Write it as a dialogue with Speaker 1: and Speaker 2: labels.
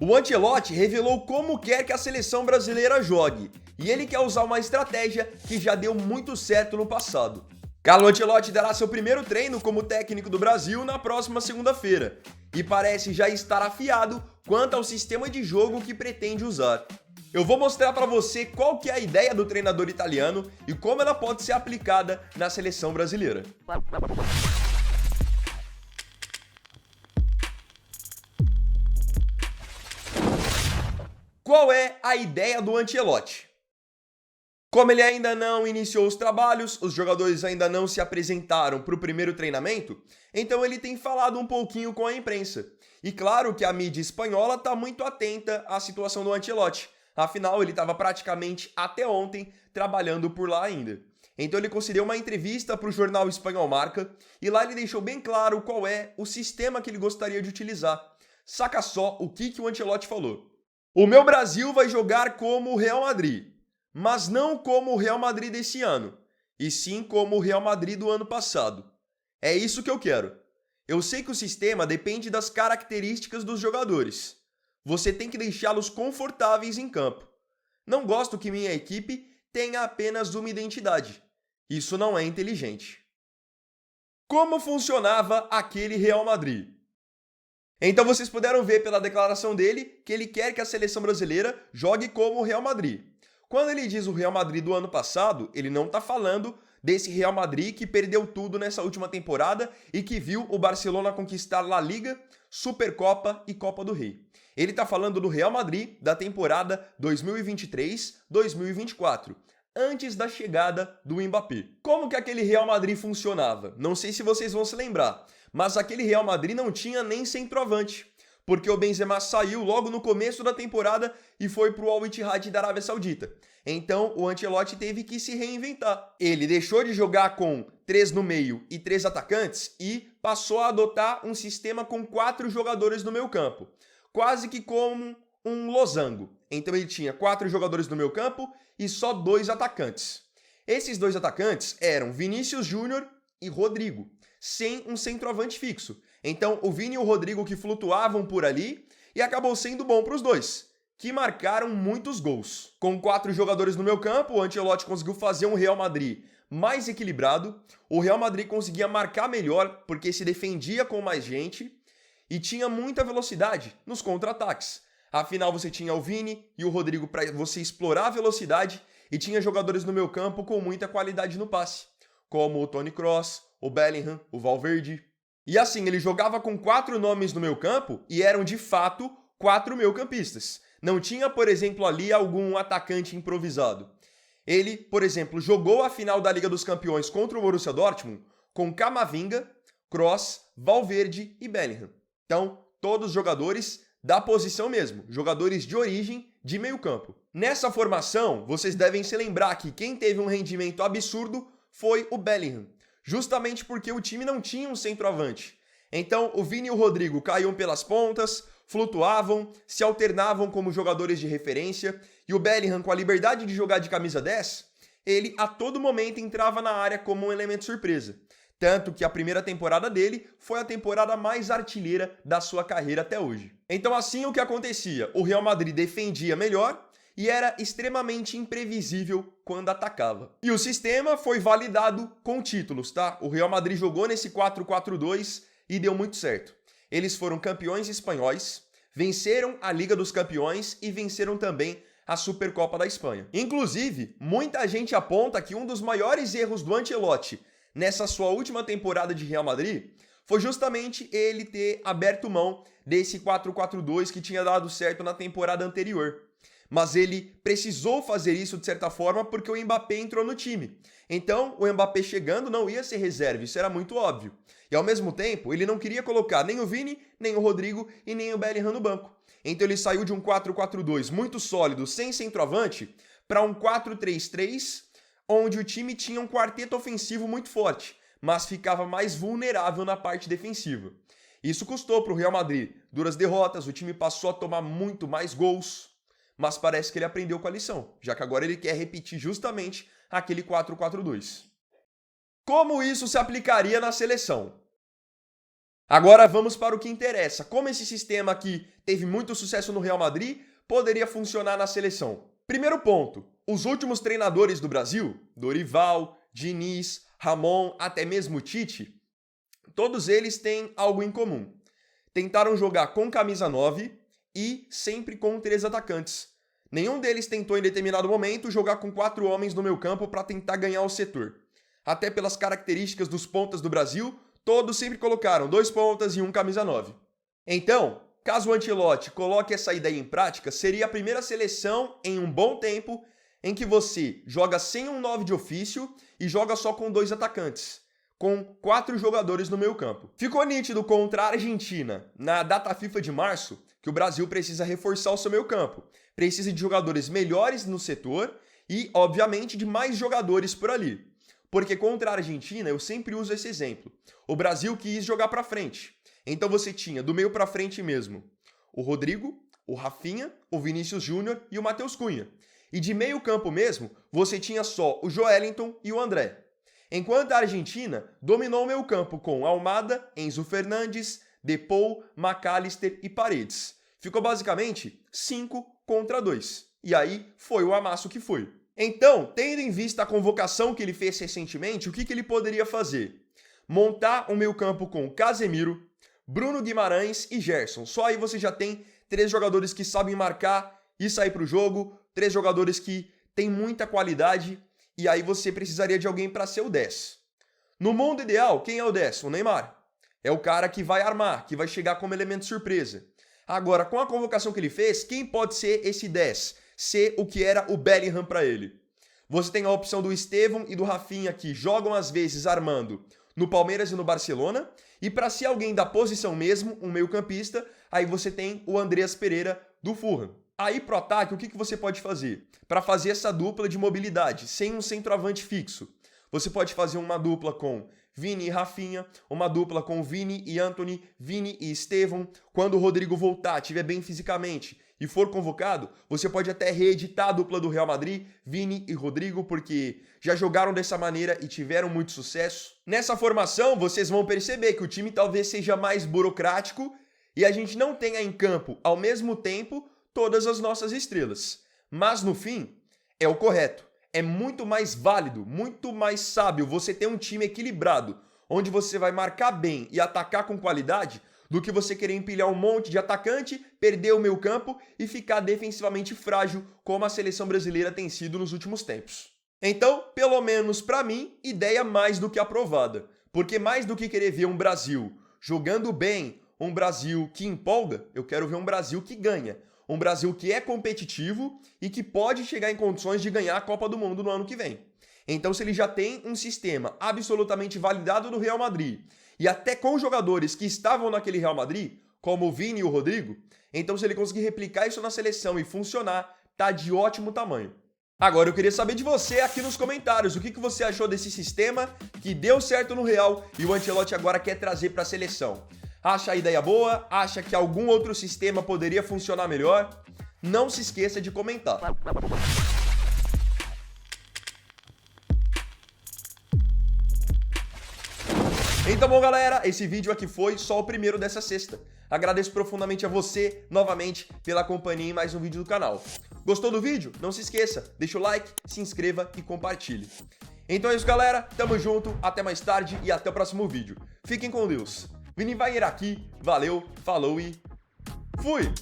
Speaker 1: O Ancelotti revelou como quer que a seleção brasileira jogue, e ele quer usar uma estratégia que já deu muito certo no passado. Carlo Ancelotti dará seu primeiro treino como técnico do Brasil na próxima segunda-feira, e parece já estar afiado quanto ao sistema de jogo que pretende usar. Eu vou mostrar para você qual que é a ideia do treinador italiano e como ela pode ser aplicada na seleção brasileira. Qual é a ideia do Ancelotti? Como ele ainda não iniciou os trabalhos, os jogadores ainda não se apresentaram para o primeiro treinamento, então ele tem falado um pouquinho com a imprensa. E claro que a mídia espanhola está muito atenta à situação do Ancelotti, afinal ele estava praticamente até ontem trabalhando por lá ainda. Então ele concedeu uma entrevista para o jornal espanhol Marca e lá ele deixou bem claro qual é o sistema que ele gostaria de utilizar. Saca só o que o Ancelotti falou. O meu Brasil vai jogar como o Real Madrid, mas não como o Real Madrid desse ano, e sim como o Real Madrid do ano passado. É isso que eu quero. Eu sei que o sistema depende das características dos jogadores. Você tem que deixá-los confortáveis em campo. Não gosto que minha equipe tenha apenas uma identidade. Isso não é inteligente. Como funcionava aquele Real Madrid? Então vocês puderam ver pela declaração dele que ele quer que a seleção brasileira jogue como o Real Madrid. Quando ele diz o Real Madrid do ano passado, ele não está falando desse Real Madrid que perdeu tudo nessa última temporada e que viu o Barcelona conquistar La Liga, Supercopa e Copa do Rei. Ele está falando do Real Madrid da temporada 2023-2024, antes da chegada do Mbappé. Como que aquele Real Madrid funcionava? Não sei se vocês vão se lembrar, mas aquele Real Madrid não tinha nem centroavante, porque o Benzema saiu logo no começo da temporada e foi para o Al Ittihad da Arábia Saudita. Então o Ancelotti teve que se reinventar. Ele deixou de jogar com 3 no meio e 3 atacantes e passou a adotar um sistema com 4 jogadores no meio campo, quase que como um losango. Então ele tinha 4 jogadores no meio campo e só 2 atacantes. Esses 2 atacantes eram Vinícius Júnior e Rodrigo, sem um centroavante fixo. Então o Vini e o Rodrigo que flutuavam por ali e acabou sendo bom para os dois, que marcaram muitos gols. Com 4 jogadores no meio campo, o Ancelotti conseguiu fazer um Real Madrid mais equilibrado. O Real Madrid conseguia marcar melhor porque se defendia com mais gente e tinha muita velocidade nos contra-ataques. Afinal, você tinha o Vini e o Rodrigo para você explorar a velocidade e tinha jogadores no meio campo com muita qualidade no passe, como o Toni Kroos, o Bellingham, o Valverde. E assim, ele jogava com 4 nomes no meio campo e eram de fato 4 meio-campistas. Não tinha, por exemplo, ali algum atacante improvisado. Ele, por exemplo, jogou a final da Liga dos Campeões contra o Borussia Dortmund com Camavinga, Kroos, Valverde e Bellingham. Então, todos jogadores da posição mesmo, jogadores de origem de meio campo. Nessa formação, vocês devem se lembrar que quem teve um rendimento absurdo foi o Bellingham, justamente porque o time não tinha um centroavante. Então, o Vini e o Rodrigo caíam pelas pontas, flutuavam, se alternavam como jogadores de referência, e o Bellingham, com a liberdade de jogar de camisa 10, ele a todo momento entrava na área como um elemento surpresa. Tanto que a primeira temporada dele foi a temporada mais artilheira da sua carreira até hoje. Então assim o que acontecia? O Real Madrid defendia melhor e era extremamente imprevisível quando atacava. E o sistema foi validado com títulos, tá? O Real Madrid jogou nesse 4-4-2 e deu muito certo. Eles foram campeões espanhóis, venceram a Liga dos Campeões e venceram também a Supercopa da Espanha. Inclusive, muita gente aponta que um dos maiores erros do Ancelotti nessa sua última temporada de Real Madrid foi justamente ele ter aberto mão desse 4-4-2 que tinha dado certo na temporada anterior. Mas ele precisou fazer isso de certa forma porque o Mbappé entrou no time. Então, o Mbappé chegando não ia ser reserva, isso era muito óbvio. E ao mesmo tempo, ele não queria colocar nem o Vini, nem o Rodrigo e nem o Bellingham no banco. Então ele saiu de um 4-4-2 muito sólido, sem centroavante, para um 4-3-3, onde o time tinha um quarteto ofensivo muito forte, mas ficava mais vulnerável na parte defensiva. Isso custou para o Real Madrid duras derrotas, o time passou a tomar muito mais gols, mas parece que ele aprendeu com a lição, já que agora ele quer repetir justamente aquele 4-4-2. Como isso se aplicaria na seleção? Agora vamos para o que interessa. Como esse sistema aqui teve muito sucesso no Real Madrid, poderia funcionar na seleção? Primeiro ponto, os últimos treinadores do Brasil, Dorival, Diniz, Ramon, até mesmo Tite, todos eles têm algo em comum. Tentaram jogar com camisa 9 e sempre com 3 atacantes. Nenhum deles tentou em determinado momento jogar com 4 homens no meio campo para tentar ganhar o setor. Até pelas características dos pontas do Brasil, todos sempre colocaram 2 pontas e 1 camisa 9. Então, caso o Ancelotti coloque essa ideia em prática, seria a primeira seleção em um bom tempo em que você joga sem um 9 de ofício e joga só com 2 atacantes, com 4 jogadores no meio campo. Ficou nítido contra a Argentina, na data FIFA de março, que o Brasil precisa reforçar o seu meio campo. Precisa de jogadores melhores no setor e, obviamente, de mais jogadores por ali. Porque contra a Argentina, eu sempre uso esse exemplo. O Brasil quis jogar para frente. Então você tinha do meio para frente mesmo o Rodrigo, o Rafinha, o Vinícius Júnior e o Matheus Cunha. E de meio campo mesmo, você tinha só o Joelinton e o André. Enquanto a Argentina dominou o meio campo com Almada, Enzo Fernandes, Depou, McAllister e Paredes. Ficou basicamente 5 contra 2. E aí foi o amasso que foi. Então, tendo em vista a convocação que ele fez recentemente, o que ele poderia fazer? Montar um meio campo com Casemiro, Bruno Guimarães e Gerson. Só aí você já tem 3 jogadores que sabem marcar e sair para o jogo, 3 jogadores que têm muita qualidade, e aí você precisaria de alguém para ser o 10. No mundo ideal, quem é o 10? O Neymar. É o cara que vai armar, que vai chegar como elemento surpresa. Agora, com a convocação que ele fez, quem pode ser esse 10? Ser o que era o Bellingham para ele. Você tem a opção do Estevão e do Rafinha, que jogam às vezes armando no Palmeiras e no Barcelona. E para ser alguém da posição mesmo, um meio-campista, aí você tem o Andreas Pereira do Fulham. Aí pro ataque, o que você pode fazer? Para fazer essa dupla de mobilidade, sem um centroavante fixo. Você pode fazer uma dupla com Vini e Rafinha, uma dupla com Vini e Antony, Vini e Estevão. Quando o Rodrigo voltar, estiver bem fisicamente e for convocado, você pode até reeditar a dupla do Real Madrid, Vini e Rodrigo, porque já jogaram dessa maneira e tiveram muito sucesso. Nessa formação, vocês vão perceber que o time talvez seja mais burocrático e a gente não tenha em campo, ao mesmo tempo, todas as nossas estrelas. Mas, no fim, é o correto. É muito mais válido, muito mais sábio você ter um time equilibrado, onde você vai marcar bem e atacar com qualidade, do que você querer empilhar um monte de atacante, perder o meio campo e ficar defensivamente frágil, como a seleção brasileira tem sido nos últimos tempos. Então, pelo menos para mim, ideia mais do que aprovada. Porque mais do que querer ver um Brasil jogando bem, um Brasil que empolga, eu quero ver um Brasil que ganha. Um Brasil que é competitivo e que pode chegar em condições de ganhar a Copa do Mundo no ano que vem. Então, se ele já tem um sistema absolutamente validado no Real Madrid, e até com jogadores que estavam naquele Real Madrid, como o Vini e o Rodrigo, então se ele conseguir replicar isso na seleção e funcionar, tá de ótimo tamanho. Agora eu queria saber de você aqui nos comentários, o que você achou desse sistema que deu certo no Real e o Ancelotti agora quer trazer para a seleção? Acha a ideia boa? Acha que algum outro sistema poderia funcionar melhor? Não se esqueça de comentar. Então, bom, galera, esse vídeo aqui foi só o primeiro dessa sexta. Agradeço profundamente a você, novamente, pela companhia em mais um vídeo do canal. Gostou do vídeo? Não se esqueça, deixa o like, se inscreva e compartilhe. Então é isso, galera. Tamo junto, até mais tarde e até o próximo vídeo. Fiquem com Deus. Vini Wagner aqui, valeu, falou e fui!